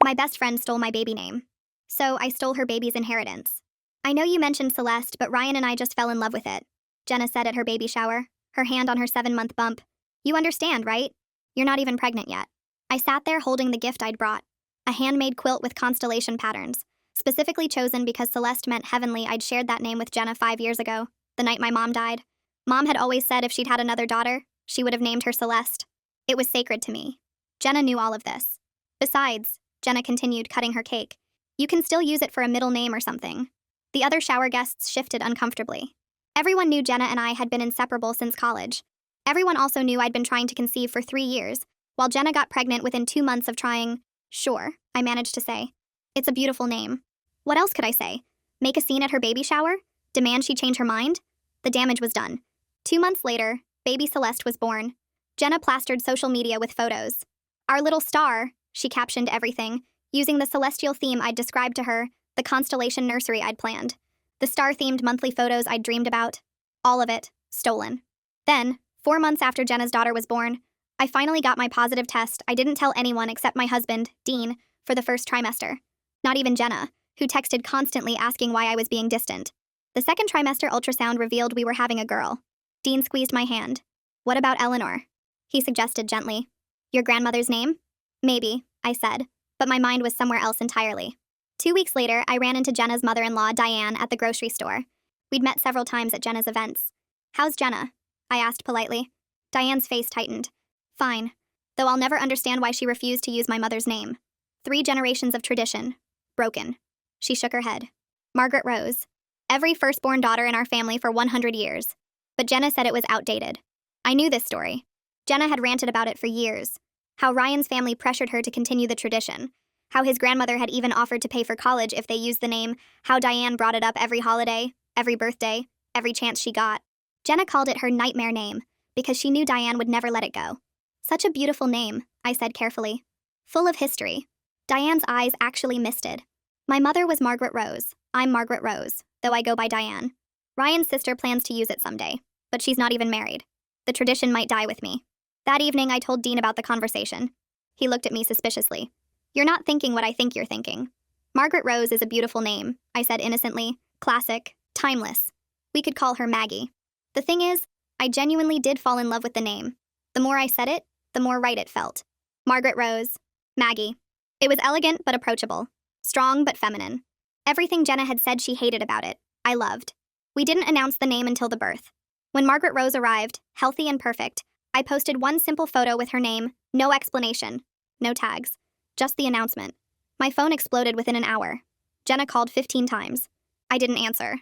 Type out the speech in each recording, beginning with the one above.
My best friend stole my baby name. So I stole her baby's inheritance. I know you mentioned Celeste, but Ryan and I just fell in love with it, Jenna said at her baby shower, her hand on her 7-month bump. You understand, right? You're not even pregnant yet. I sat there holding the gift I'd brought, a handmade quilt with constellation patterns, specifically chosen because Celeste meant heavenly. I'd shared that name with Jenna 5 years ago, the night my mom died. Mom had always said if she'd had another daughter, she would have named her Celeste. It was sacred to me. Jenna knew all of this. Besides, Jenna continued, cutting her cake, you can still use it for a middle name or something. The other shower guests shifted uncomfortably. Everyone knew Jenna and I had been inseparable since college. Everyone also knew I'd been trying to conceive for 3 years, while Jenna got pregnant within 2 months of trying. Sure, I managed to say. It's a beautiful name. What else could I say? Make a scene at her baby shower? Demand she change her mind? The damage was done. 2 months later, baby Celeste was born. Jenna plastered social media with photos. Our little star, she captioned everything, using the celestial theme I'd described to her, the constellation nursery I'd planned. The star-themed monthly photos I'd dreamed about. All of it, stolen. Then, 4 months after Jenna's daughter was born, I finally got my positive test. I didn't tell anyone except my husband, Dean, for the first trimester. Not even Jenna, who texted constantly asking why I was being distant. The second trimester ultrasound revealed we were having a girl. Dean squeezed my hand. What about Eleanor? He suggested gently. Your grandmother's name? Maybe, I said, but my mind was somewhere else entirely. 2 weeks later, I ran into Jenna's mother-in-law, Diane, at the grocery store. We'd met several times at Jenna's events. How's Jenna? I asked politely. Diane's face tightened. Fine, though I'll never understand why she refused to use my mother's name. 3 generations of tradition. Broken. She shook her head. Margaret Rose. Every firstborn daughter in our family for 100 years. But Jenna said it was outdated. I knew this story. Jenna had ranted about it for years. How Ryan's family pressured her to continue the tradition. How his grandmother had even offered to pay for college if they used the name. How Diane brought it up every holiday, every birthday, every chance she got. Jenna called it her nightmare name, because she knew Diane would never let it go. Such a beautiful name, I said carefully. Full of history. Diane's eyes actually misted. My mother was Margaret Rose. I'm Margaret Rose, though I go by Diane. Ryan's sister plans to use it someday, but she's not even married. The tradition might die with me. That evening, I told Dean about the conversation. He looked at me suspiciously. You're not thinking what I think you're thinking. Margaret Rose is a beautiful name, I said innocently. Classic, timeless. We could call her Maggie. The thing is, I genuinely did fall in love with the name. The more I said it, the more right it felt. Margaret Rose. Maggie. It was elegant but approachable. Strong but feminine. Everything Jenna had said she hated about it, I loved. We didn't announce the name until the birth. When Margaret Rose arrived, healthy and perfect, I posted one simple photo with her name, no explanation, no tags, just the announcement. My phone exploded within an hour. Jenna called 15 times. I didn't answer.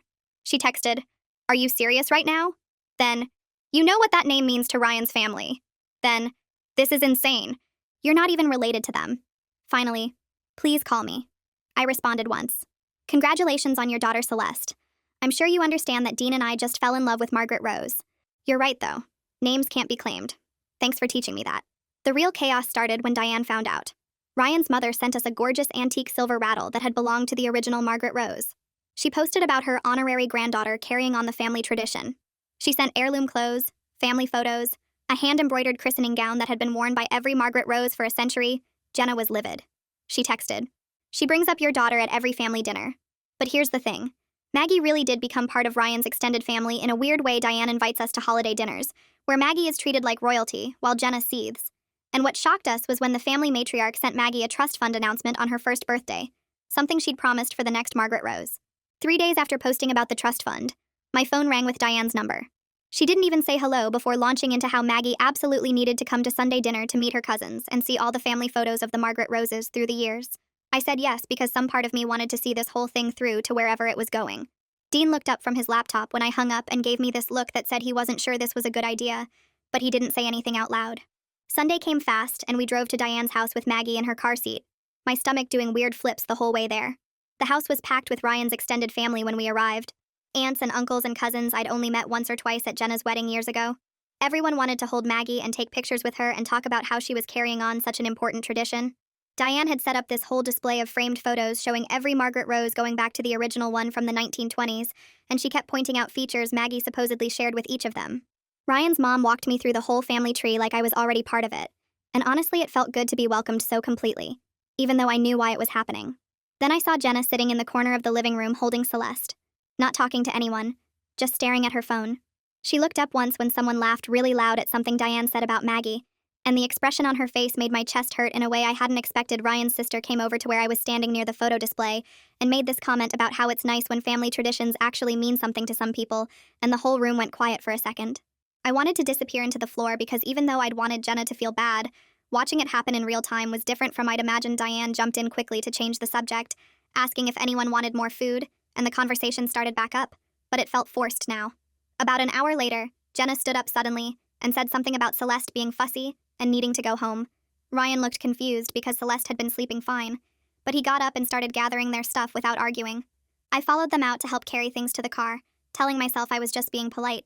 She texted, Are you serious right now? Then, You know what that name means to Ryan's family. Then, This is insane. You're not even related to them. Finally, Please call me. I responded once. Congratulations on your daughter Celeste. I'm sure you understand that Dean and I just fell in love with Margaret Rose. You're right, though. Names can't be claimed. Thanks for teaching me that. The real chaos started when Diane found out. Ryan's mother sent us a gorgeous antique silver rattle that had belonged to the original Margaret Rose. She posted about her honorary granddaughter carrying on the family tradition. She sent heirloom clothes, family photos, a hand-embroidered christening gown that had been worn by every Margaret Rose for a century. Jenna was livid. She texted, She brings up your daughter at every family dinner. But here's the thing. Maggie really did become part of Ryan's extended family in a weird way. Diane invites us to holiday dinners, where Maggie is treated like royalty, while Jenna seethes. And what shocked us was when the family matriarch sent Maggie a trust fund announcement on her first birthday, something she'd promised for the next Margaret Rose. 3 days after posting about the trust fund, my phone rang with Diane's number. She didn't even say hello before launching into how Maggie absolutely needed to come to Sunday dinner to meet her cousins and see all the family photos of the Margaret Roses through the years. I said yes because some part of me wanted to see this whole thing through to wherever it was going. Dean looked up from his laptop when I hung up and gave me this look that said he wasn't sure this was a good idea, but he didn't say anything out loud. Sunday came fast, and we drove to Diane's house with Maggie in her car seat, my stomach doing weird flips the whole way there. The house was packed with Ryan's extended family when we arrived. Aunts and uncles and cousins I'd only met once or twice at Jenna's wedding years ago. Everyone wanted to hold Maggie and take pictures with her and talk about how she was carrying on such an important tradition. Diane had set up this whole display of framed photos showing every Margaret Rose going back to the original one from the 1920s, and she kept pointing out features Maggie supposedly shared with each of them. Ryan's mom walked me through the whole family tree like I was already part of it, and honestly it felt good to be welcomed so completely. even though I knew why it was happening. Then I saw Jenna sitting in the corner of the living room holding Celeste, not talking to anyone, just staring at her phone. She looked up once when someone laughed really loud at something Diane said about Maggie, and the expression on her face made my chest hurt in a way I hadn't expected. Ryan's sister came over to where I was standing near the photo display and made this comment about how it's nice when family traditions actually mean something to some people, and the whole room went quiet for a second. I wanted to disappear into the floor because even though I'd wanted Jenna to feel bad, watching it happen in real time was different from I'd imagined. Diane jumped in quickly to change the subject, asking if anyone wanted more food, and the conversation started back up, but it felt forced now. About an hour later, Jenna stood up suddenly and said something about Celeste being fussy and needing to go home. Ryan looked confused because Celeste had been sleeping fine, but he got up and started gathering their stuff without arguing. I followed them out to help carry things to the car, telling myself I was just being polite,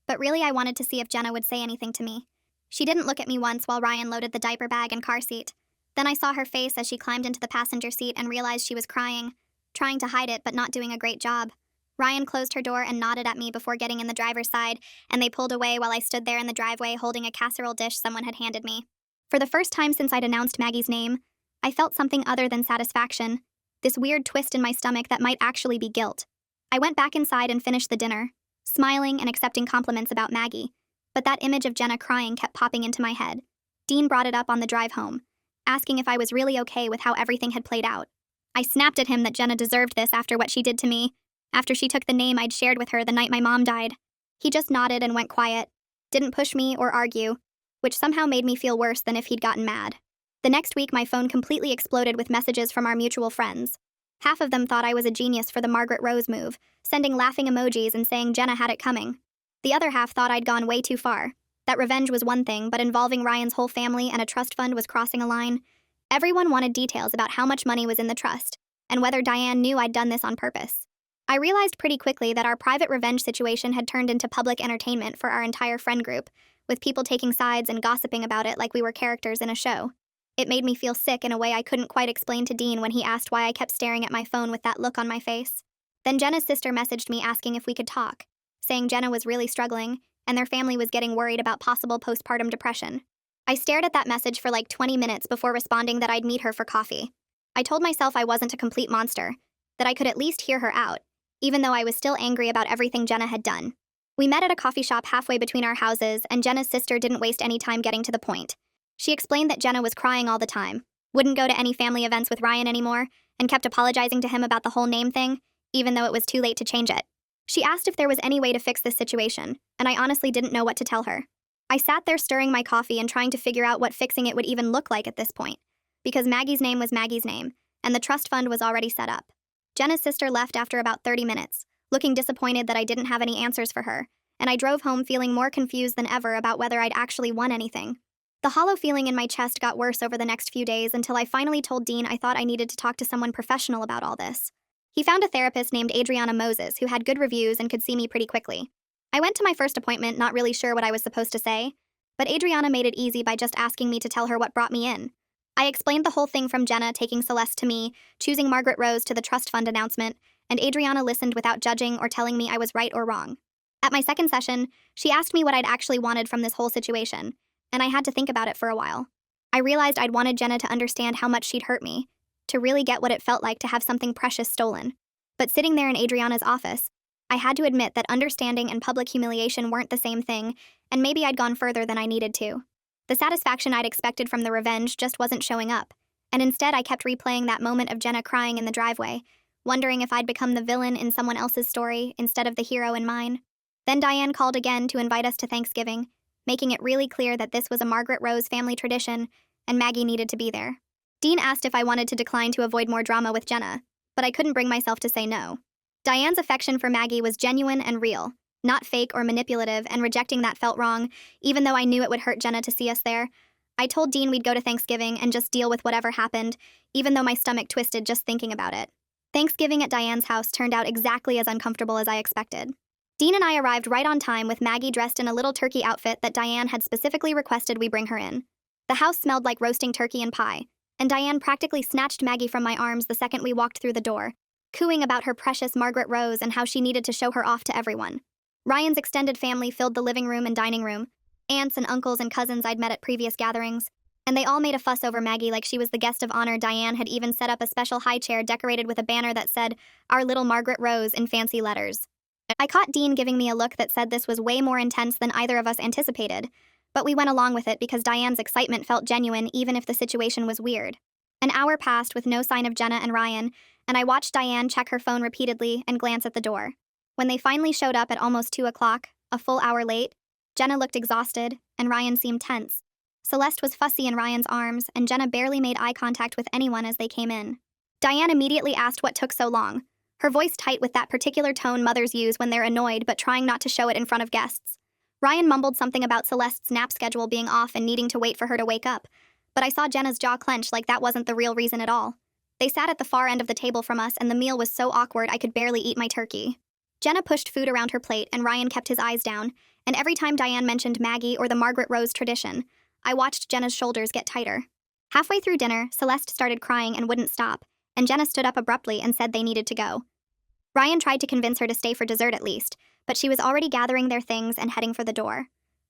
but really I wanted to see if Jenna would say anything to me. She didn't look at me once while Ryan loaded the diaper bag and car seat. Then I saw her face as she climbed into the passenger seat and realized she was crying, trying to hide it but not doing a great job. Ryan closed her door and nodded at me before getting in the driver's side, and they pulled away while I stood there in the driveway holding a casserole dish someone had handed me. For the first time since I'd announced Maggie's name, I felt something other than satisfaction, this weird twist in my stomach that might actually be guilt. I went back inside and finished the dinner, smiling and accepting compliments about Maggie, but that image of Jenna crying kept popping into my head. Dean brought it up on the drive home, asking if I was really okay with how everything had played out. I snapped at him that Jenna deserved this after what she did to me, after she took the name I'd shared with her the night my mom died. He just nodded and went quiet, didn't push me or argue, which somehow made me feel worse than if he'd gotten mad. The next week, my phone completely exploded with messages from our mutual friends. Half of them thought I was a genius for the Margaret Rose move, sending laughing emojis and saying Jenna had it coming. The other half thought I'd gone way too far, that revenge was one thing, but involving Ryan's whole family and a trust fund was crossing a line. Everyone wanted details about how much money was in the trust, and whether Diane knew I'd done this on purpose. I realized pretty quickly that our private revenge situation had turned into public entertainment for our entire friend group, with people taking sides and gossiping about it like we were characters in a show. It made me feel sick in a way I couldn't quite explain to Dean when he asked why I kept staring at my phone with that look on my face. Then Jenna's sister messaged me asking if we could talk, saying Jenna was really struggling, and their family was getting worried about possible postpartum depression. I stared at that message for like 20 minutes before responding that I'd meet her for coffee. I told myself I wasn't a complete monster, that I could at least hear her out, even though I was still angry about everything Jenna had done. We met at a coffee shop halfway between our houses, and Jenna's sister didn't waste any time getting to the point. She explained that Jenna was crying all the time, wouldn't go to any family events with Ryan anymore, and kept apologizing to him about the whole name thing, even though it was too late to change it. She asked if there was any way to fix this situation, and I honestly didn't know what to tell her. I sat there stirring my coffee and trying to figure out what fixing it would even look like at this point, because Maggie's name was Maggie's name, and the trust fund was already set up. Jenna's sister left after about 30 minutes, looking disappointed that I didn't have any answers for her, and I drove home feeling more confused than ever about whether I'd actually won anything. The hollow feeling in my chest got worse over the next few days until I finally told Dean I thought I needed to talk to someone professional about all this. He found a therapist named Adriana Moses who had good reviews and could see me pretty quickly. I went to my first appointment not really sure what I was supposed to say, but Adriana made it easy by just asking me to tell her what brought me in. I explained the whole thing from Jenna taking Celeste to me, choosing Margaret Rose to the trust fund announcement, and Adriana listened without judging or telling me I was right or wrong. At my second session, she asked me what I'd actually wanted from this whole situation, and I had to think about it for a while. I realized I'd wanted Jenna to understand how much she'd hurt me, to really get what it felt like to have something precious stolen. But sitting there in Adriana's office, I had to admit that understanding and public humiliation weren't the same thing, and maybe I'd gone further than I needed to. The satisfaction I'd expected from the revenge just wasn't showing up, and instead I kept replaying that moment of Jenna crying in the driveway, wondering if I'd become the villain in someone else's story instead of the hero in mine. Then Diane called again to invite us to Thanksgiving, making it really clear that this was a Margaret Rose family tradition, and Maggie needed to be there. Dean asked if I wanted to decline to avoid more drama with Jenna, but I couldn't bring myself to say no. Diane's affection for Maggie was genuine and real, not fake or manipulative, and rejecting that felt wrong, even though I knew it would hurt Jenna to see us there. I told Dean we'd go to Thanksgiving and just deal with whatever happened, even though my stomach twisted just thinking about it. Thanksgiving at Diane's house turned out exactly as uncomfortable as I expected. Dean and I arrived right on time with Maggie dressed in a little turkey outfit that Diane had specifically requested we bring her in. The house smelled like roasting turkey and pie, and Diane practically snatched Maggie from my arms the second we walked through the door, cooing about her precious Margaret Rose and how she needed to show her off to everyone. Ryan's extended family filled the living room and dining room, aunts and uncles and cousins I'd met at previous gatherings, And they all made a fuss over Maggie like she was the guest of honor. Diane had even set up a special high chair decorated with a banner that said, "Our little Margaret Rose," in fancy letters. I caught Dean giving me a look that said this was way more intense than either of us anticipated, but we went along with it because Diane's excitement felt genuine even if the situation was weird. An hour passed with no sign of Jenna and Ryan, and I watched Diane check her phone repeatedly and glance at the door. When they finally showed up at almost 2 o'clock, a full hour late, Jenna looked exhausted, and Ryan seemed tense. Celeste was fussy in Ryan's arms, and Jenna barely made eye contact with anyone as they came in. Diane immediately asked what took so long, her voice tight with that particular tone mothers use when they're annoyed but trying not to show it in front of guests. Ryan mumbled something about Celeste's nap schedule being off and needing to wait for her to wake up, but I saw Jenna's jaw clench like that wasn't the real reason at all. They sat at the far end of the table from us, and the meal was so awkward I could barely eat my turkey. Jenna pushed food around her plate, and Ryan kept his eyes down, and every time Diane mentioned Maggie or the Margaret Rose tradition, I watched Jenna's shoulders get tighter. Halfway through dinner, Celeste started crying and wouldn't stop, and Jenna stood up abruptly and said they needed to go. Ryan tried to convince her to stay for dessert at least, but she was already gathering their things and heading for the door.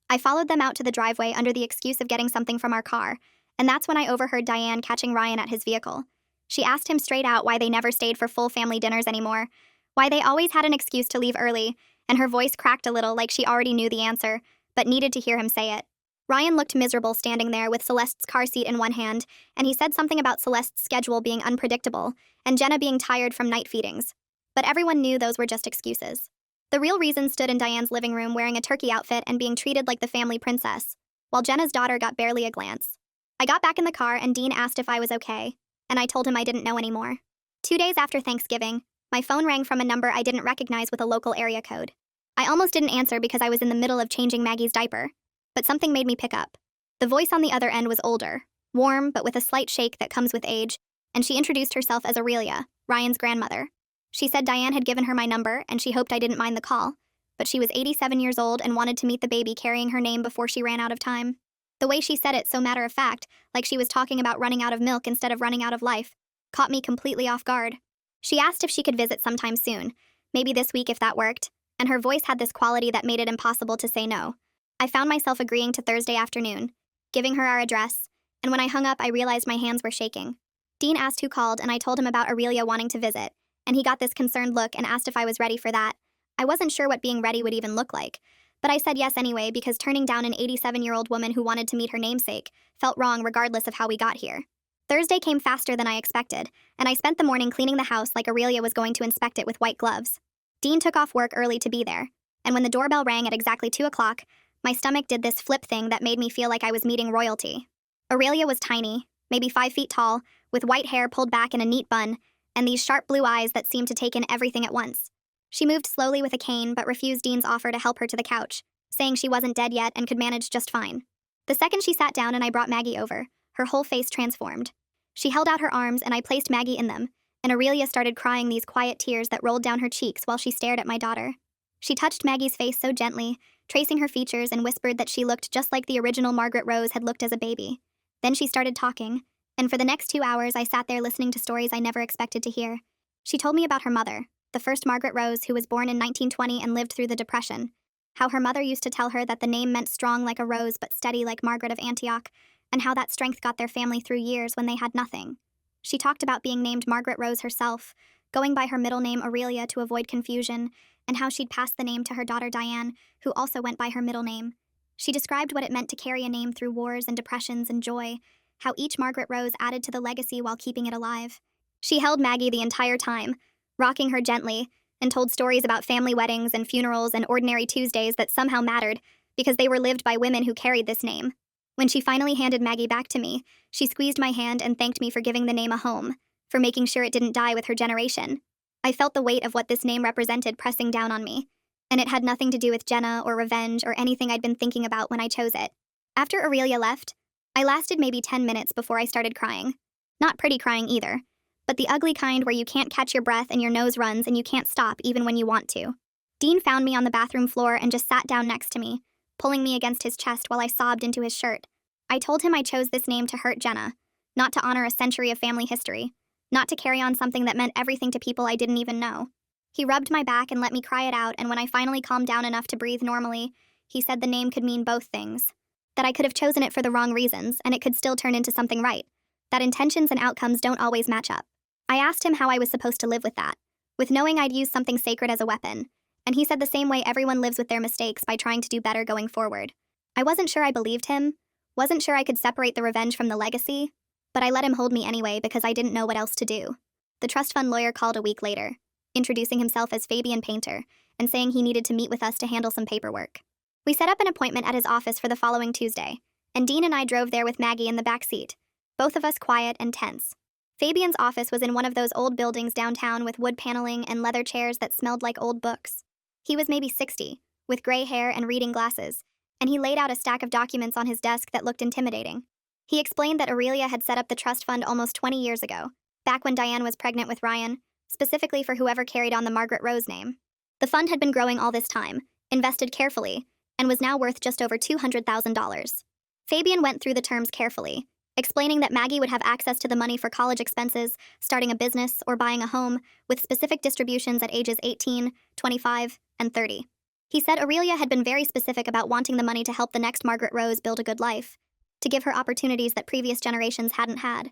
I followed them out to the driveway under the excuse of getting something from our car, and that's when I overheard Diane catching Ryan at his vehicle. She asked him straight out why they never stayed for full family dinners anymore, why they always had an excuse to leave early, and her voice cracked a little like she already knew the answer, but needed to hear him say it. Ryan looked miserable standing there with Celeste's car seat in one hand, and he said something about Celeste's schedule being unpredictable, and Jenna being tired from night feedings. But everyone knew those were just excuses. The real reason stood in Diane's living room wearing a turkey outfit and being treated like the family princess, while Jenna's daughter got barely a glance. I got back in the car and Dean asked if I was okay, and I told him I didn't know anymore. 2 days after Thanksgiving, my phone rang from a number I didn't recognize with a local area code. I almost didn't answer because I was in the middle of changing Maggie's diaper, but something made me pick up. The voice on the other end was older, warm but with a slight shake that comes with age, and she introduced herself as Aurelia, Ryan's grandmother. She said Diane had given her my number and she hoped I didn't mind the call, but she was 87 years old and wanted to meet the baby carrying her name before she ran out of time. The way she said it so matter-of-fact, like she was talking about running out of milk instead of running out of life, caught me completely off guard. She asked if she could visit sometime soon, maybe this week if that worked, and her voice had this quality that made it impossible to say no. I found myself agreeing to Thursday afternoon, giving her our address, and when I hung up I realized my hands were shaking. Dean asked who called and I told him about Aurelia wanting to visit, and he got this concerned look and asked if I was ready for that. I wasn't sure what being ready would even look like, but I said yes anyway because turning down an 87-year-old woman who wanted to meet her namesake felt wrong regardless of how we got here. Thursday came faster than I expected, and I spent the morning cleaning the house like Aurelia was going to inspect it with white gloves. Dean took off work early to be there, and when the doorbell rang at exactly 2 o'clock, my stomach did this flip thing that made me feel like I was meeting royalty. Aurelia was tiny, maybe 5 feet tall, with white hair pulled back in a neat bun, and these sharp blue eyes that seemed to take in everything at once. She moved slowly with a cane but refused Dean's offer to help her to the couch, saying she wasn't dead yet and could manage just fine. The second she sat down and I brought Maggie over, her whole face transformed. She held out her arms and I placed Maggie in them, and Aurelia started crying these quiet tears that rolled down her cheeks while she stared at my daughter. She touched Maggie's face so gently, tracing her features, and whispered that she looked just like the original Margaret Rose had looked as a baby. Then she started talking, and for the next 2 hours I sat there listening to stories I never expected to hear. She told me about her mother, the first Margaret Rose who was born in 1920 and lived through the Depression, how her mother used to tell her that the name meant strong like a rose but steady like Margaret of Antioch, and how that strength got their family through years when they had nothing. She talked about being named Margaret Rose herself, going by her middle name Aurelia to avoid confusion, and how she'd passed the name to her daughter Diane, who also went by her middle name. She described what it meant to carry a name through wars and depressions and joy, how each Margaret Rose added to the legacy while keeping it alive. She held Maggie the entire time, rocking her gently, and told stories about family weddings and funerals and ordinary Tuesdays that somehow mattered because they were lived by women who carried this name. When she finally handed Maggie back to me, she squeezed my hand and thanked me for giving the name a home, for making sure it didn't die with her generation. I felt the weight of what this name represented pressing down on me, and it had nothing to do with Jenna or revenge or anything I'd been thinking about when I chose it. After Aurelia left, I lasted maybe 10 minutes before I started crying. Not pretty crying either, but the ugly kind where you can't catch your breath and your nose runs and you can't stop even when you want to. Dean found me on the bathroom floor and just sat down next to me, pulling me against his chest while I sobbed into his shirt. I told him I chose this name to hurt Jenna, not to honor a century of family history, not to carry on something that meant everything to people I didn't even know. He rubbed my back and let me cry it out, and when I finally calmed down enough to breathe normally, he said the name could mean both things. that I could have chosen it for the wrong reasons and it could still turn into something right, that intentions and outcomes don't always match up. I asked him how I was supposed to live with that, with knowing I'd use something sacred as a weapon, and he said the same way everyone lives with their mistakes by trying to do better going forward. I wasn't sure I believed him, wasn't sure I could separate the revenge from the legacy, but I let him hold me anyway because I didn't know what else to do. The trust fund lawyer called a week later, introducing himself as Fabian Painter and saying he needed to meet with us to handle some paperwork. We set up an appointment at his office for the following Tuesday, and Dean and I drove there with Maggie in the back seat, both of us quiet and tense. Fabian's office was in one of those old buildings downtown with wood paneling and leather chairs that smelled like old books. He was maybe 60, with gray hair and reading glasses, and he laid out a stack of documents on his desk that looked intimidating. He explained that Aurelia had set up the trust fund almost 20 years ago, back when Diane was pregnant with Ryan, specifically for whoever carried on the Margaret Rose name. The fund had been growing all this time, invested carefully, and was now worth just over $200,000. Fabian went through the terms carefully, explaining that Maggie would have access to the money for college expenses, starting a business, or buying a home, with specific distributions at ages 18, 25, and 30. He said Aurelia had been very specific about wanting the money to help the next Margaret Rose build a good life, to give her opportunities that previous generations hadn't had.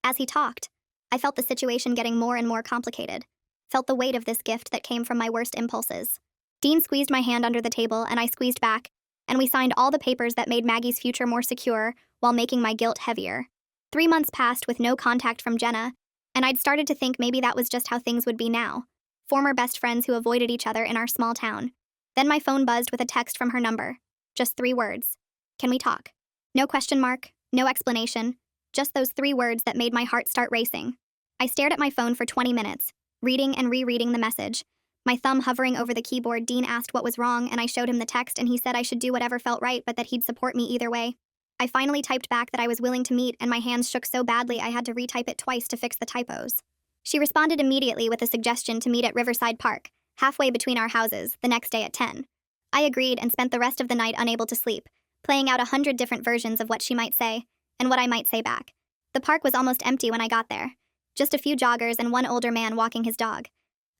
As he talked, I felt the situation getting more and more complicated, felt the weight of this gift that came from my worst impulses. Dean squeezed my hand under the table and I squeezed back, and we signed all the papers that made Maggie's future more secure while making my guilt heavier. 3 months passed with no contact from Jenna, and I'd started to think maybe that was just how things would be now. Former best friends who avoided each other in our small town. Then my phone buzzed with a text from her number. Just 3 words. Can we talk? No question mark, no explanation, just those 3 words that made my heart start racing. I stared at my phone for 20 minutes, reading and rereading the message. My thumb hovering over the keyboard. Dean asked what was wrong, and I showed him the text, and he said I should do whatever felt right, but that he'd support me either way. I finally typed back that I was willing to meet, and my hands shook so badly I had to retype it twice to fix the typos. She responded immediately with a suggestion to meet at Riverside Park, halfway between our houses, the next day at 10. I agreed and spent the rest of the night unable to sleep, playing out 100 different versions of what she might say, and what I might say back. The park was almost empty when I got there. Just a few joggers and one older man walking his dog.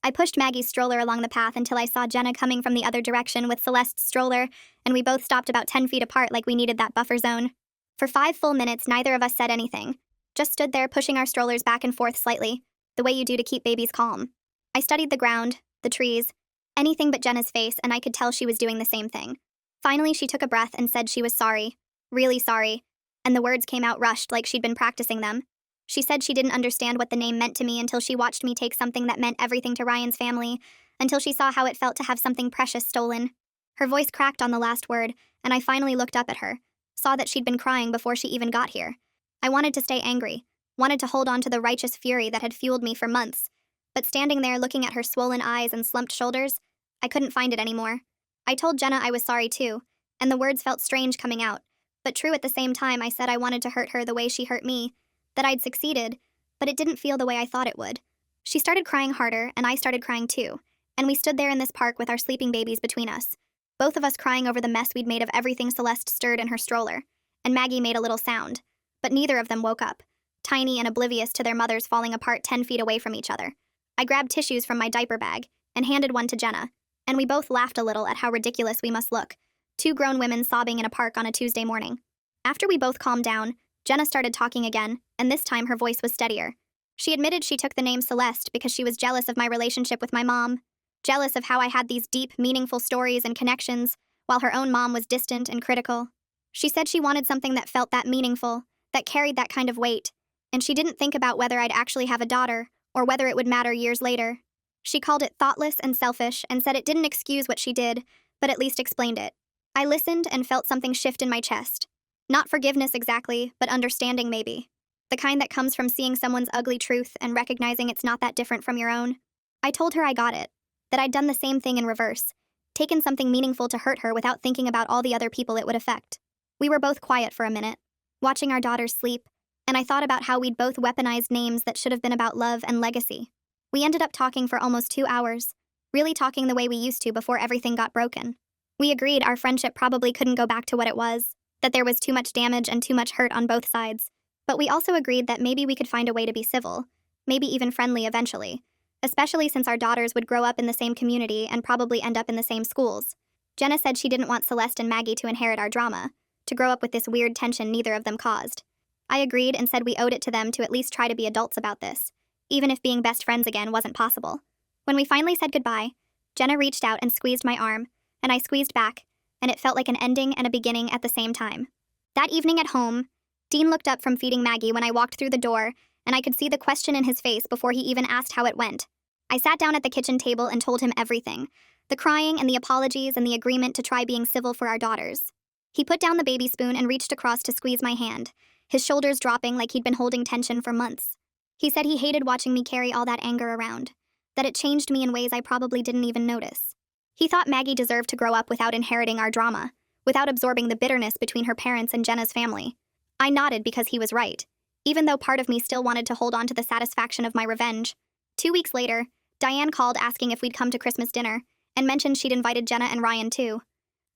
I pushed Maggie's stroller along the path until I saw Jenna coming from the other direction with Celeste's stroller, and we both stopped about 10 feet apart like we needed that buffer zone. For 5 full minutes, neither of us said anything, just stood there pushing our strollers back and forth slightly, the way you do to keep babies calm. I studied the ground, the trees, anything but Jenna's face, and I could tell she was doing the same thing. Finally, she took a breath and said she was sorry, really sorry, and the words came out rushed like she'd been practicing them. She said she didn't understand what the name meant to me until she watched me take something that meant everything to Ryan's family, until she saw how it felt to have something precious stolen. Her voice cracked on the last word, and I finally looked up at her, saw that she'd been crying before she even got here. I wanted to stay angry, wanted to hold on to the righteous fury that had fueled me for months, but standing there looking at her swollen eyes and slumped shoulders, I couldn't find it anymore. I told Jenna I was sorry too, and the words felt strange coming out, but true at the same time. I said I wanted to hurt her the way she hurt me, that I'd succeeded, but it didn't feel the way I thought it would. She started crying harder, and I started crying too, and we stood there in this park with our sleeping babies between us, both of us crying over the mess we'd made of everything Celeste stirred in her stroller, and Maggie made a little sound, but neither of them woke up, tiny and oblivious to their mothers falling apart 10 feet away from each other. I grabbed tissues from my diaper bag and handed one to Jenna, and we both laughed a little at how ridiculous we must look, 2 grown women sobbing in a park on a Tuesday morning. After we both calmed down, Jenna started talking again, and this time her voice was steadier. She admitted she took the name Celeste because she was jealous of my relationship with my mom, jealous of how I had these deep, meaningful stories and connections, while her own mom was distant and critical. She said she wanted something that felt that meaningful, that carried that kind of weight, and she didn't think about whether I'd actually have a daughter, or whether it would matter years later. She called it thoughtless and selfish and said it didn't excuse what she did, but at least explained it. I listened and felt something shift in my chest. Not forgiveness exactly, but understanding maybe. The kind that comes from seeing someone's ugly truth and recognizing it's not that different from your own. I told her I got it, that I'd done the same thing in reverse, taken something meaningful to hurt her without thinking about all the other people it would affect. We were both quiet for a minute, watching our daughters sleep, and I thought about how we'd both weaponized names that should have been about love and legacy. We ended up talking for almost 2 hours, really talking the way we used to before everything got broken. We agreed our friendship probably couldn't go back to what it was, that there was too much damage and too much hurt on both sides, but we also agreed that maybe we could find a way to be civil, maybe even friendly eventually, especially since our daughters would grow up in the same community and probably end up in the same schools. Jenna said she didn't want Celeste and Maggie to inherit our drama, to grow up with this weird tension neither of them caused. I agreed and said we owed it to them to at least try to be adults about this, even if being best friends again wasn't possible. When we finally said goodbye, Jenna reached out and squeezed my arm, and I squeezed back, and it felt like an ending and a beginning at the same time. That evening at home, Dean looked up from feeding Maggie when I walked through the door, and I could see the question in his face before he even asked how it went. I sat down at the kitchen table and told him everything, the crying and the apologies and the agreement to try being civil for our daughters. He put down the baby spoon and reached across to squeeze my hand, his shoulders dropping like he'd been holding tension for months. He said he hated watching me carry all that anger around, that it changed me in ways I probably didn't even notice. He thought Maggie deserved to grow up without inheriting our drama, without absorbing the bitterness between her parents and Jenna's family. I nodded because he was right, even though part of me still wanted to hold on to the satisfaction of my revenge. 2 weeks later, Diane called asking if we'd come to Christmas dinner, and mentioned she'd invited Jenna and Ryan too.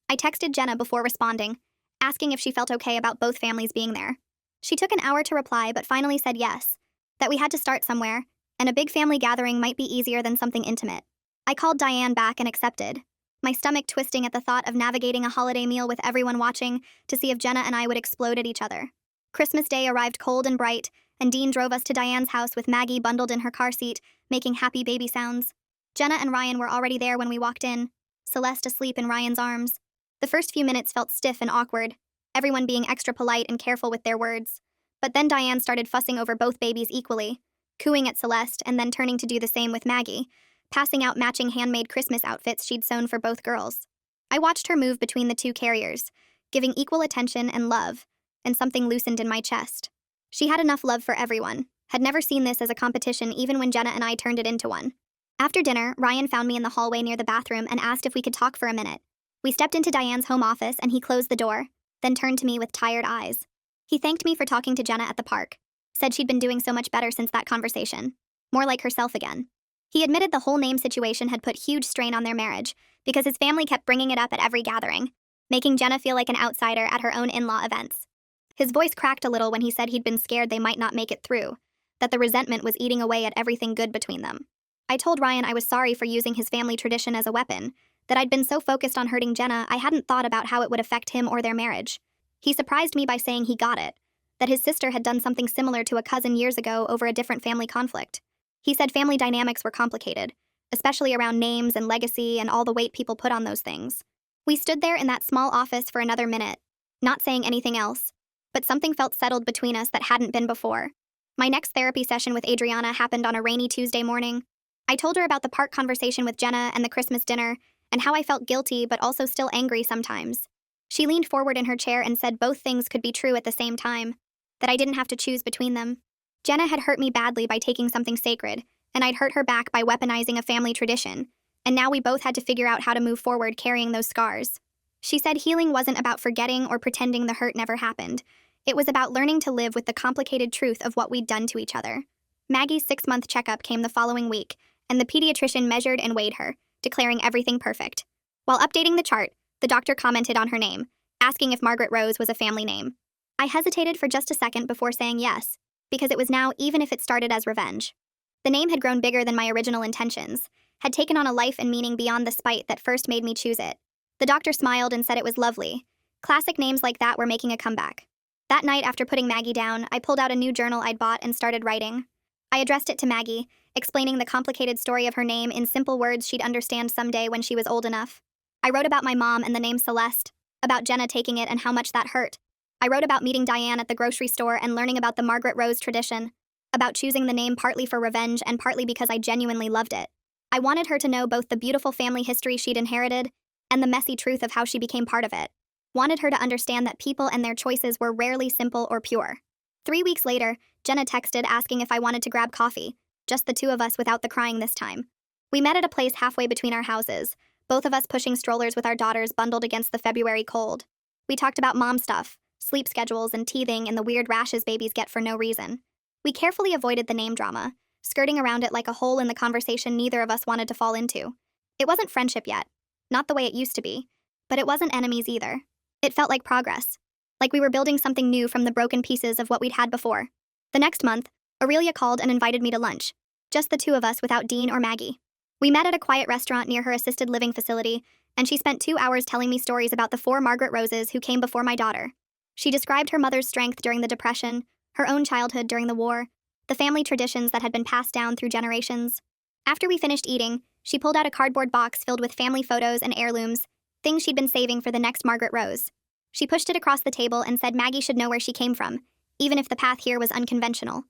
I texted Jenna before responding, asking if she felt okay about both families being there. She took an hour to reply but finally said yes, that we had to start somewhere, and a big family gathering might be easier than something intimate. I called Diane back and accepted, my stomach twisting at the thought of navigating a holiday meal with everyone watching to see if Jenna and I would explode at each other. Christmas Day arrived cold and bright, and Dean drove us to Diane's house with Maggie bundled in her car seat, making happy baby sounds. Jenna and Ryan were already there when we walked in, Celeste asleep in Ryan's arms. The first few minutes felt stiff and awkward, everyone being extra polite and careful with their words. But then Diane started fussing over both babies equally, cooing at Celeste and then turning to do the same with Maggie, passing out matching handmade Christmas outfits she'd sewn for both girls. I watched her move between the two carriers, giving equal attention and love, and something loosened in my chest. She had enough love for everyone, had never seen this as a competition even when Jenna and I turned it into one. After dinner, Ryan found me in the hallway near the bathroom and asked if we could talk for a minute. We stepped into Diane's home office and he closed the door, then turned to me with tired eyes. He thanked me for talking to Jenna at the park, said she'd been doing so much better since that conversation, more like herself again. He admitted the whole name situation had put huge strain on their marriage because his family kept bringing it up at every gathering, making Jenna feel like an outsider at her own in-law events. His voice cracked a little when he said he'd been scared they might not make it through, that the resentment was eating away at everything good between them. I told Ryan I was sorry for using his family tradition as a weapon, that I'd been so focused on hurting Jenna I hadn't thought about how it would affect him or their marriage. He surprised me by saying he got it, that his sister had done something similar to a cousin years ago over a different family conflict. He said family dynamics were complicated, especially around names and legacy and all the weight people put on those things. We stood there in that small office for another minute, not saying anything else, but something felt settled between us that hadn't been before. My next therapy session with Adriana happened on a rainy Tuesday morning. I told her about the park conversation with Jenna and the Christmas dinner, and how I felt guilty but also still angry sometimes. She leaned forward in her chair and said both things could be true at the same time, that I didn't have to choose between them. Jenna had hurt me badly by taking something sacred, and I'd hurt her back by weaponizing a family tradition, and now we both had to figure out how to move forward carrying those scars. She said healing wasn't about forgetting or pretending the hurt never happened. It was about learning to live with the complicated truth of what we'd done to each other. Maggie's 6-month checkup came the following week, and the pediatrician measured and weighed her, declaring everything perfect. While updating the chart, the doctor commented on her name, asking if Margaret Rose was a family name. I hesitated for just a second before saying yes, because it was now even if it started as revenge. The name had grown bigger than my original intentions, had taken on a life and meaning beyond the spite that first made me choose it. The doctor smiled and said it was lovely. Classic names like that were making a comeback. That night after putting Maggie down, I pulled out a new journal I'd bought and started writing. I addressed it to Maggie, explaining the complicated story of her name in simple words she'd understand someday when she was old enough. I wrote about my mom and the name Celeste, about Jenna taking it and how much that hurt. I wrote about meeting Diane at the grocery store and learning about the Margaret Rose tradition, about choosing the name partly for revenge and partly because I genuinely loved it. I wanted her to know both the beautiful family history she'd inherited and the messy truth of how she became part of it. Wanted her to understand that people and their choices were rarely simple or pure. 3 weeks later, Jenna texted asking if I wanted to grab coffee, just the two of us without the crying this time. We met at a place halfway between our houses, both of us pushing strollers with our daughters bundled against the February cold. We talked about mom stuff, sleep schedules, and teething and the weird rashes babies get for no reason. We carefully avoided the name drama, skirting around it like a hole in the conversation neither of us wanted to fall into. It wasn't friendship yet, not the way it used to be, but it wasn't enemies either. It felt like progress, like we were building something new from the broken pieces of what we'd had before. The next month, Aurelia called and invited me to lunch, just the two of us without Dean or Maggie. We met at a quiet restaurant near her assisted living facility, and she spent 2 hours telling me stories about the 4 Margaret Roses who came before my daughter. She described her mother's strength during the Depression, her own childhood during the war, the family traditions that had been passed down through generations. After we finished eating, she pulled out a cardboard box filled with family photos and heirlooms, things she'd been saving for the next Margaret Rose. She pushed it across the table and said Maggie should know where she came from, even if the path here was unconventional.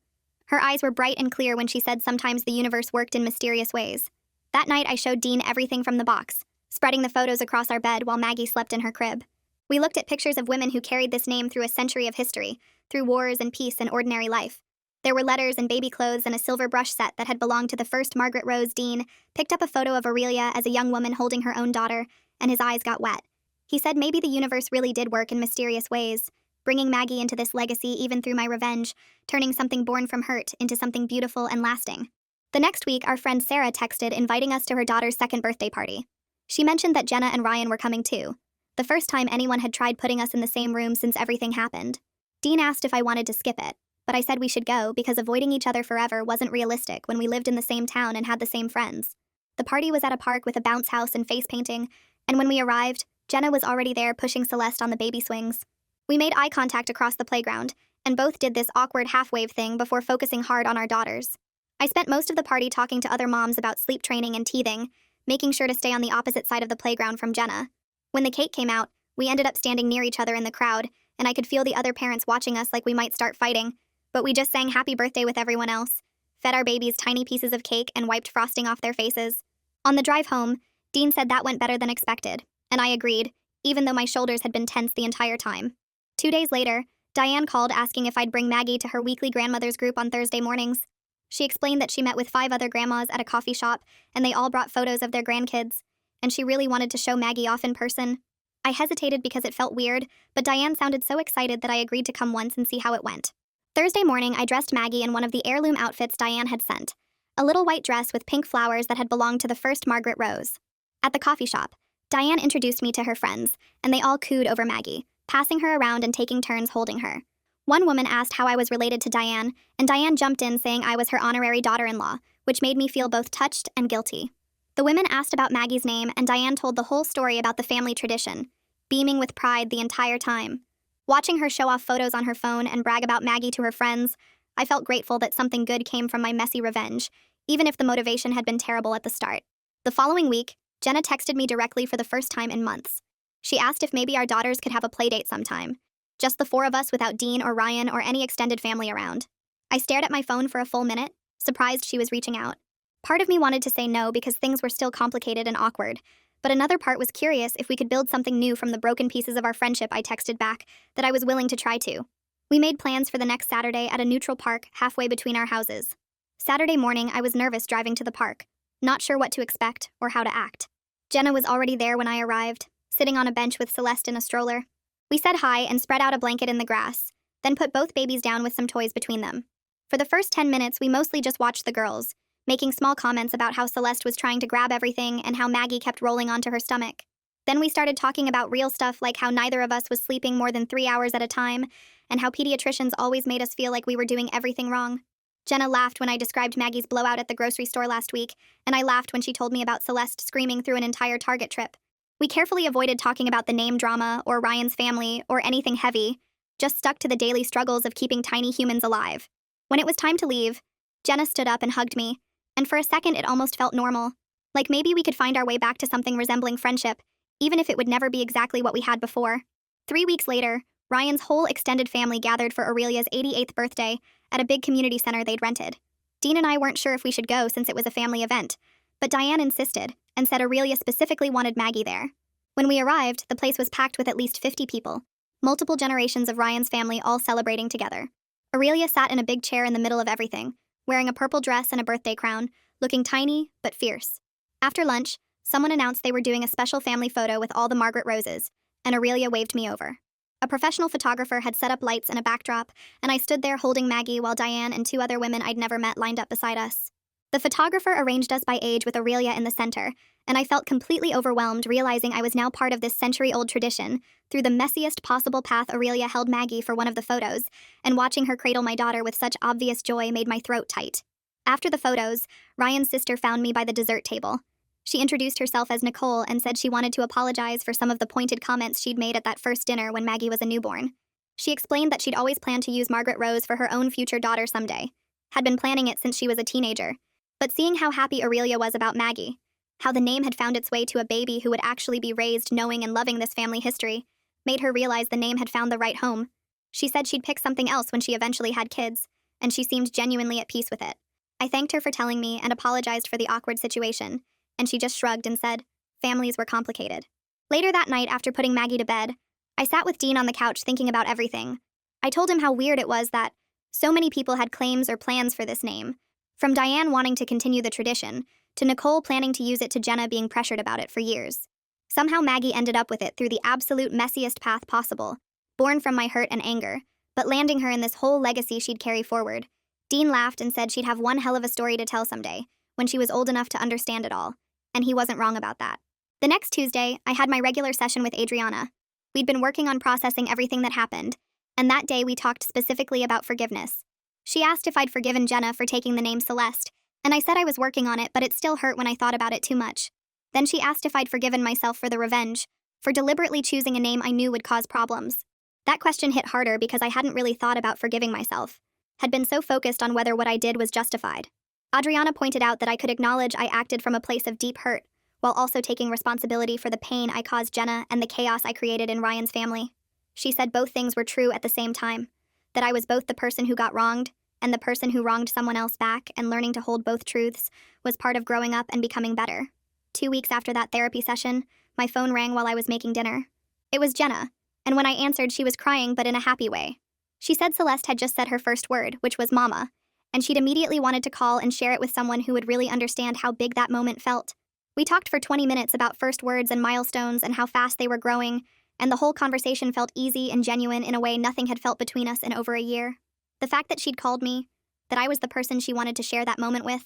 Her eyes were bright and clear when she said sometimes the universe worked in mysterious ways. That night I showed Dean everything from the box, spreading the photos across our bed while Maggie slept in her crib. We looked at pictures of women who carried this name through a century of history, through wars and peace and ordinary life. There were letters and baby clothes and a silver brush set that had belonged to the first Margaret Rose. Dean picked up a photo of Aurelia as a young woman holding her own daughter, and his eyes got wet. He said maybe the universe really did work in mysterious ways, bringing Maggie into this legacy even through my revenge, turning something born from hurt into something beautiful and lasting. The next week, our friend Sarah texted inviting us to her daughter's second birthday party. She mentioned that Jenna and Ryan were coming too, the first time anyone had tried putting us in the same room since everything happened. Dean asked if I wanted to skip it, but I said we should go because avoiding each other forever wasn't realistic when we lived in the same town and had the same friends. The party was at a park with a bounce house and face painting, and when we arrived, Jenna was already there pushing Celeste on the baby swings. We made eye contact across the playground, and both did this awkward half-wave thing before focusing hard on our daughters. I spent most of the party talking to other moms about sleep training and teething, making sure to stay on the opposite side of the playground from Jenna. When the cake came out, we ended up standing near each other in the crowd, and I could feel the other parents watching us like we might start fighting, but we just sang happy birthday with everyone else, fed our babies tiny pieces of cake and wiped frosting off their faces. On the drive home, Dean said that went better than expected, and I agreed, even though my shoulders had been tense the entire time. 2 days later, Diane called asking if I'd bring Maggie to her weekly grandmother's group on Thursday mornings. She explained that she met with 5 other grandmas at a coffee shop, and they all brought photos of their grandkids, and she really wanted to show Maggie off in person. I hesitated because it felt weird, but Diane sounded so excited that I agreed to come once and see how it went. Thursday morning, I dressed Maggie in one of the heirloom outfits Diane had sent, a little white dress with pink flowers that had belonged to the first Margaret Rose. At the coffee shop, Diane introduced me to her friends, and they all cooed over Maggie, passing her around and taking turns holding her. One woman asked how I was related to Diane, and Diane jumped in saying I was her honorary daughter-in-law, which made me feel both touched and guilty. The women asked about Maggie's name, and Diane told the whole story about the family tradition, beaming with pride the entire time. Watching her show off photos on her phone and brag about Maggie to her friends, I felt grateful that something good came from my messy revenge, even if the motivation had been terrible at the start. The following week, Jenna texted me directly for the first time in months. She asked if maybe our daughters could have a playdate sometime. Just the 4 of us without Dean or Ryan or any extended family around. I stared at my phone for a full minute, surprised she was reaching out. Part of me wanted to say no because things were still complicated and awkward, but another part was curious if we could build something new from the broken pieces of our friendship. I texted back that I was willing to try to. We made plans for the next Saturday at a neutral park halfway between our houses. Saturday morning, I was nervous driving to the park, not sure what to expect or how to act. Jenna was already there when I arrived, sitting on a bench with Celeste in a stroller. We said hi and spread out a blanket in the grass, then put both babies down with some toys between them. For the first 10 minutes, we mostly just watched the girls, making small comments about how Celeste was trying to grab everything and how Maggie kept rolling onto her stomach. Then we started talking about real stuff like how neither of us was sleeping more than 3 hours at a time, and how pediatricians always made us feel like we were doing everything wrong. Jenna laughed when I described Maggie's blowout at the grocery store last week, and I laughed when she told me about Celeste screaming through an entire Target trip. We carefully avoided talking about the name drama or Ryan's family or anything heavy, just stuck to the daily struggles of keeping tiny humans alive. When it was time to leave, Jenna stood up and hugged me, and for a second it almost felt normal, like maybe we could find our way back to something resembling friendship, even if it would never be exactly what we had before. 3 weeks later, Ryan's whole extended family gathered for Aurelia's 88th birthday at a big community center they'd rented. Dean and I weren't sure if we should go since it was a family event, but Diane insisted and said Aurelia specifically wanted Maggie there. When we arrived, the place was packed with at least 50 people, multiple generations of Ryan's family all celebrating together. Aurelia sat in a big chair in the middle of everything, wearing a purple dress and a birthday crown, looking tiny but fierce. After lunch, someone announced they were doing a special family photo with all the Margaret Roses, and Aurelia waved me over. A professional photographer had set up lights and a backdrop, and I stood there holding Maggie while Diane and 2 other women I'd never met lined up beside us. The photographer arranged us by age with Aurelia in the center, and I felt completely overwhelmed realizing I was now part of this century-old tradition. Through the messiest possible path, Aurelia held Maggie for one of the photos, and watching her cradle my daughter with such obvious joy made my throat tight. After the photos, Ryan's sister found me by the dessert table. She introduced herself as Nicole and said she wanted to apologize for some of the pointed comments she'd made at that first dinner when Maggie was a newborn. She explained that she'd always planned to use Margaret Rose for her own future daughter someday, had been planning it since she was a teenager. But seeing how happy Aurelia was about Maggie, how the name had found its way to a baby who would actually be raised knowing and loving this family history, made her realize the name had found the right home. She said she'd pick something else when she eventually had kids, and she seemed genuinely at peace with it. I thanked her for telling me and apologized for the awkward situation, and she just shrugged and said, families were complicated. Later that night, after putting Maggie to bed, I sat with Dean on the couch thinking about everything. I told him how weird it was that so many people had claims or plans for this name, from Diane wanting to continue the tradition, to Nicole planning to use it to Jenna being pressured about it for years. Somehow Maggie ended up with it through the absolute messiest path possible, born from my hurt and anger, but landing her in this whole legacy she'd carry forward. Dean laughed and said she'd have one hell of a story to tell someday, when she was old enough to understand it all, and he wasn't wrong about that. The next Tuesday, I had my regular session with Adriana. We'd been working on processing everything that happened, and that day we talked specifically about forgiveness. She asked if I'd forgiven Jenna for taking the name Celeste, and I said I was working on it, but it still hurt when I thought about it too much. Then she asked if I'd forgiven myself for the revenge, for deliberately choosing a name I knew would cause problems. That question hit harder because I hadn't really thought about forgiving myself, had been so focused on whether what I did was justified. Adriana pointed out that I could acknowledge I acted from a place of deep hurt, while also taking responsibility for the pain I caused Jenna and the chaos I created in Ryan's family. She said both things were true at the same time, that I was both the person who got wronged and the person who wronged someone else back, and learning to hold both truths was part of growing up and becoming better. 2 weeks after that therapy session, my phone rang while I was making dinner. It was Jenna, and when I answered, she was crying but in a happy way. She said Celeste had just said her first word, which was mama, and she'd immediately wanted to call and share it with someone who would really understand how big that moment felt. We talked for 20 minutes about first words and milestones and how fast they were growing, and the whole conversation felt easy and genuine in a way nothing had felt between us in over a year. The fact that she'd called me, that I was the person she wanted to share that moment with,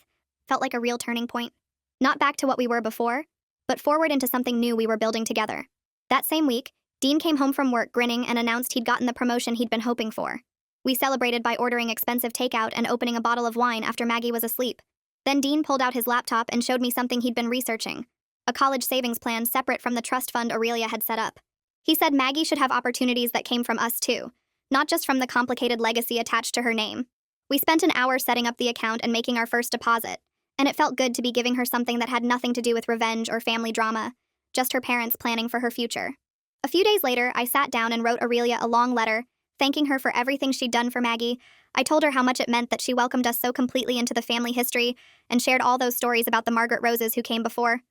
felt like a real turning point. Not back to what we were before, but forward into something new we were building together. That same week, Dean came home from work grinning and announced he'd gotten the promotion he'd been hoping for. We celebrated by ordering expensive takeout and opening a bottle of wine after Maggie was asleep. Then Dean pulled out his laptop and showed me something he'd been researching, a college savings plan separate from the trust fund Aurelia had set up. He said Maggie should have opportunities that came from us too, not just from the complicated legacy attached to her name. We spent an hour setting up the account and making our first deposit, and it felt good to be giving her something that had nothing to do with revenge or family drama, just her parents planning for her future. A few days later, I sat down and wrote Aurelia a long letter, thanking her for everything she'd done for Maggie. I told her how much it meant that she welcomed us so completely into the family history and shared all those stories about the Margaret Roses who came before.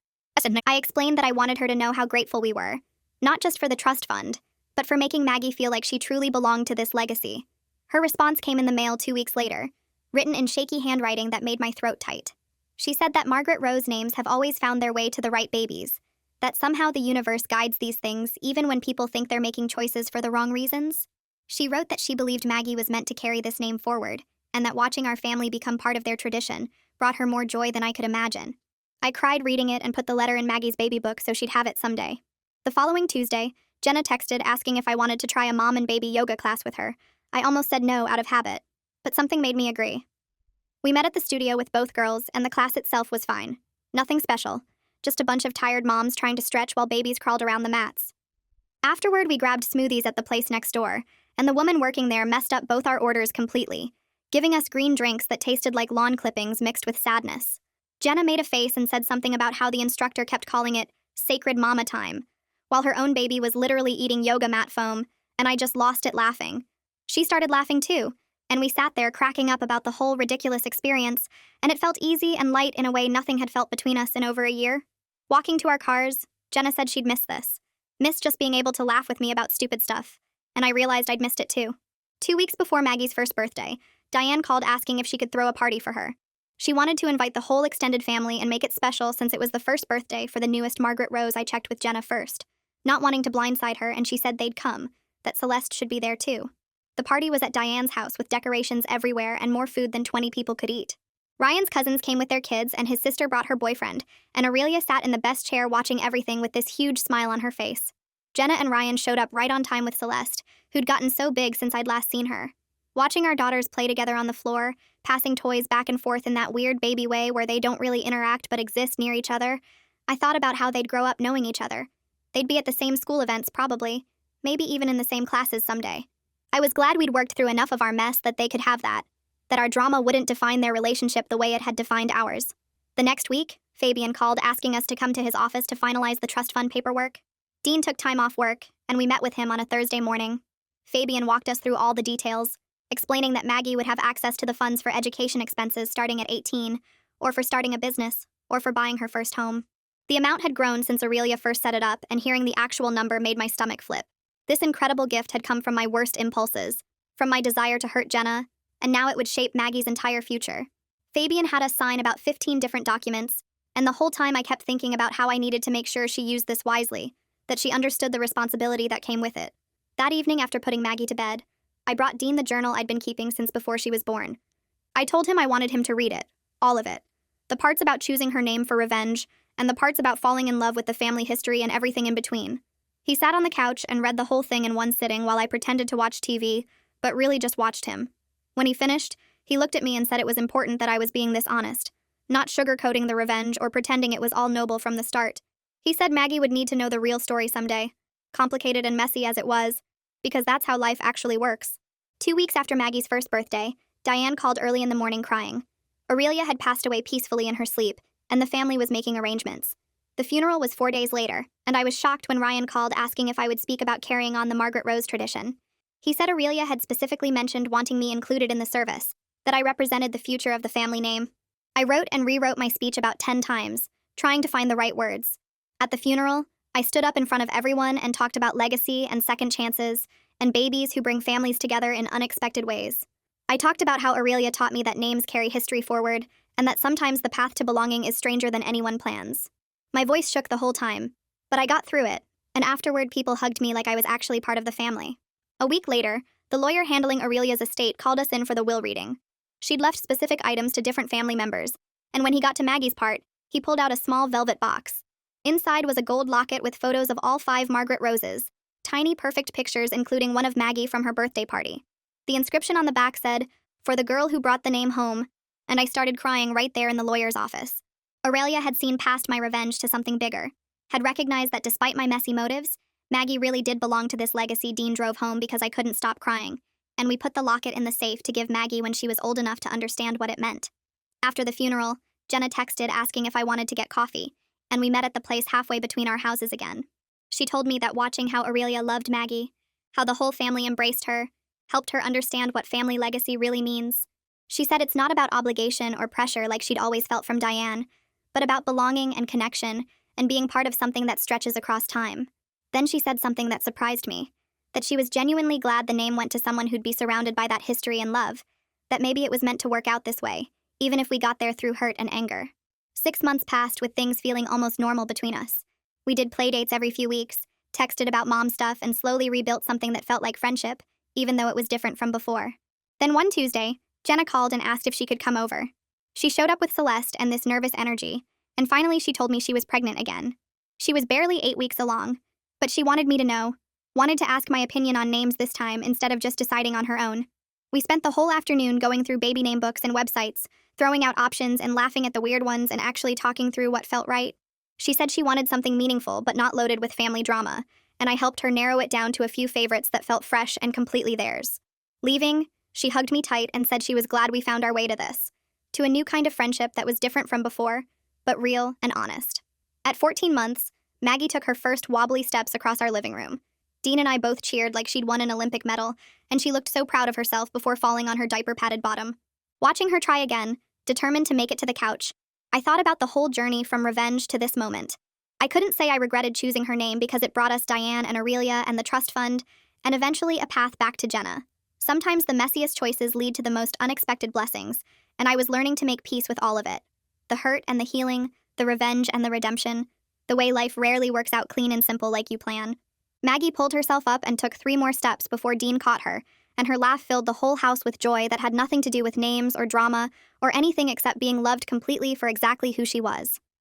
I explained that I wanted her to know how grateful we were, not just for the trust fund, but for making Maggie feel like she truly belonged to this legacy. Her response came in the mail 2 weeks later, written in shaky handwriting that made my throat tight. She said that Margaret Rose names have always found their way to the right babies, that somehow the universe guides these things even when people think they're making choices for the wrong reasons. She wrote that she believed Maggie was meant to carry this name forward, and that watching our family become part of their tradition brought her more joy than I could imagine. I cried reading it and put the letter in Maggie's baby book so she'd have it someday. The following Tuesday, Jenna texted asking if I wanted to try a mom and baby yoga class with her. I almost said no out of habit, but something made me agree. We met at the studio with both girls, and the class itself was fine. Nothing special, just a bunch of tired moms trying to stretch while babies crawled around the mats. Afterward, we grabbed smoothies at the place next door, and the woman working there messed up both our orders completely, giving us green drinks that tasted like lawn clippings mixed with sadness. Jenna made a face and said something about how the instructor kept calling it sacred mama time, while her own baby was literally eating yoga mat foam, and I just lost it laughing. She started laughing too, and we sat there cracking up about the whole ridiculous experience, and it felt easy and light in a way nothing had felt between us in over a year. Walking to our cars, Jenna said she'd miss this. Miss just being able to laugh with me about stupid stuff, and I realized I'd missed it too. 2 weeks before Maggie's first birthday, Diane called asking if she could throw a party for her. She wanted to invite the whole extended family and make it special since it was the first birthday for the newest Margaret Rose. I checked with Jenna first, not wanting to blindside her, and she said they'd come, that Celeste should be there too. The party was at Diane's house with decorations everywhere and more food than 20 people could eat. Ryan's cousins came with their kids, and his sister brought her boyfriend, and Aurelia sat in the best chair watching everything with this huge smile on her face. Jenna and Ryan showed up right on time with Celeste, who'd gotten so big since I'd last seen her. Watching our daughters play together on the floor, passing toys back and forth in that weird baby way where they don't really interact but exist near each other, I thought about how they'd grow up knowing each other. They'd be at the same school events, probably, maybe even in the same classes someday. I was glad we'd worked through enough of our mess that they could have that our drama wouldn't define their relationship the way it had defined ours. The next week, Fabian called asking us to come to his office to finalize the trust fund paperwork. Dean took time off work, and we met with him on a Thursday morning. Fabian walked us through all the details, explaining that Maggie would have access to the funds for education expenses starting at 18, or for starting a business, or for buying her first home. The amount had grown since Aurelia first set it up, and hearing the actual number made my stomach flip. This incredible gift had come from my worst impulses, from my desire to hurt Jenna, and now it would shape Maggie's entire future. Fabian had us sign about 15 different documents, and the whole time I kept thinking about how I needed to make sure she used this wisely, that she understood the responsibility that came with it. That evening, after putting Maggie to bed, I brought Dean the journal I'd been keeping since before she was born. I told him I wanted him to read it, all of it. The parts about choosing her name for revenge, and the parts about falling in love with the family history and everything in between. He sat on the couch and read the whole thing in one sitting while I pretended to watch TV, but really just watched him. When he finished, he looked at me and said it was important that I was being this honest, not sugarcoating the revenge or pretending it was all noble from the start. He said Maggie would need to know the real story someday, complicated and messy as it was, because that's how life actually works. 2 weeks after Maggie's first birthday, Diane called early in the morning crying. Aurelia had passed away peacefully in her sleep, and the family was making arrangements. The funeral was 4 days later, and I was shocked when Ryan called asking if I would speak about carrying on the Margaret Rose tradition. He said Aurelia had specifically mentioned wanting me included in the service, that I represented the future of the family name. I wrote and rewrote my speech about 10 times, trying to find the right words. At the funeral, I stood up in front of everyone and talked about legacy and second chances, and babies who bring families together in unexpected ways. I talked about how Aurelia taught me that names carry history forward, and that sometimes the path to belonging is stranger than anyone plans. My voice shook the whole time, but I got through it, and afterward people hugged me like I was actually part of the family. A week later, the lawyer handling Aurelia's estate called us in for the will reading. She'd left specific items to different family members, and when he got to Maggie's part, he pulled out a small velvet box. Inside was a gold locket with photos of all 5 Margaret Roses, tiny perfect pictures including one of Maggie from her birthday party. The inscription on the back said, "For the girl who brought the name home," and I started crying right there in the lawyer's office. Aurelia had seen past my revenge to something bigger, had recognized that despite my messy motives, Maggie really did belong to this legacy Dean drove home because I couldn't stop crying, and we put the locket in the safe to give Maggie when she was old enough to understand what it meant. After the funeral, Jenna texted asking if I wanted to get coffee, and we met at the place halfway between our houses again. She told me that watching how Aurelia loved Maggie, how the whole family embraced her, helped her understand what family legacy really means. She said it's not about obligation or pressure like she'd always felt from Diane, but about belonging and connection and being part of something that stretches across time. Then she said something that surprised me, that she was genuinely glad the name went to someone who'd be surrounded by that history and love, that maybe it was meant to work out this way, even if we got there through hurt and anger. 6 months passed with things feeling almost normal between us. We did play dates every few weeks, texted about mom stuff, and slowly rebuilt something that felt like friendship, even though it was different from before. Then one Tuesday, Jenna called and asked if she could come over. She showed up with Celeste and this nervous energy, and finally she told me she was pregnant again. She was barely 8 weeks along, but she wanted me to know, wanted to ask my opinion on names this time instead of just deciding on her own. We spent the whole afternoon going through baby name books and websites, throwing out options and laughing at the weird ones and actually talking through what felt right. She said she wanted something meaningful but not loaded with family drama, and I helped her narrow it down to a few favorites that felt fresh and completely theirs. Leaving, she hugged me tight and said she was glad we found our way to this, to a new kind of friendship that was different from before, but real and honest. At 14 months, Maggie took her first wobbly steps across our living room. Dean and I both cheered like she'd won an Olympic medal, and she looked so proud of herself before falling on her diaper-padded bottom. Watching her try again, determined to make it to the couch, I thought about the whole journey from revenge to this moment. I couldn't say I regretted choosing her name because it brought us Diane and Aurelia and the trust fund, and eventually a path back to Jenna. Sometimes the messiest choices lead to the most unexpected blessings, and I was learning to make peace with all of it. The hurt and the healing, the revenge and the redemption, the way life rarely works out clean and simple like you plan. Maggie pulled herself up and took 3 more steps before Dean caught her, and her laugh filled the whole house with joy that had nothing to do with names or drama or anything except being loved completely for exactly who she was.